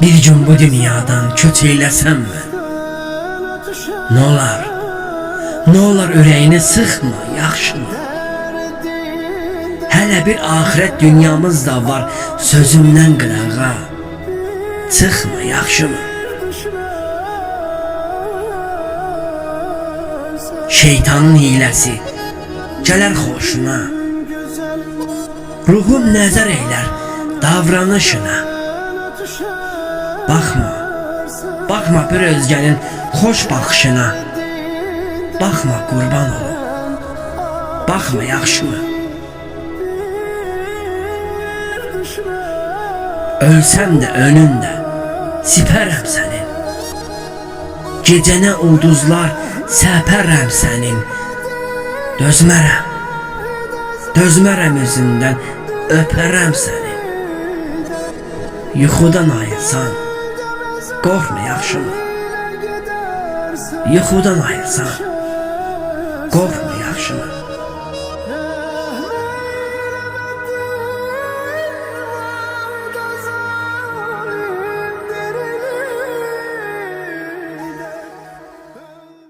Bir gün bu dünyadan köç eyləsəm mən, nə olar ürəyini sıxma, yaxşımı? Hələ bir axirət dünyamız da var, sözümdən qırağa çıxma, yaxşımı? Şeytanın hiləsi gələr xoşuna, ruhum nəzər eylər davranışına. Baxma bir özgənin xoş baxışına. Baxma qurban olum, baxma yaxşımı? Ölsəm də önündə sipərəm sənin, gecənə ulduzlar səpərəm sənin. Dözmərəm üzündən öpərəm səni. Yuxudan ayılsan qorxma, yaxşımı? Yuxudan ayılsan qorxma, yaxşımı?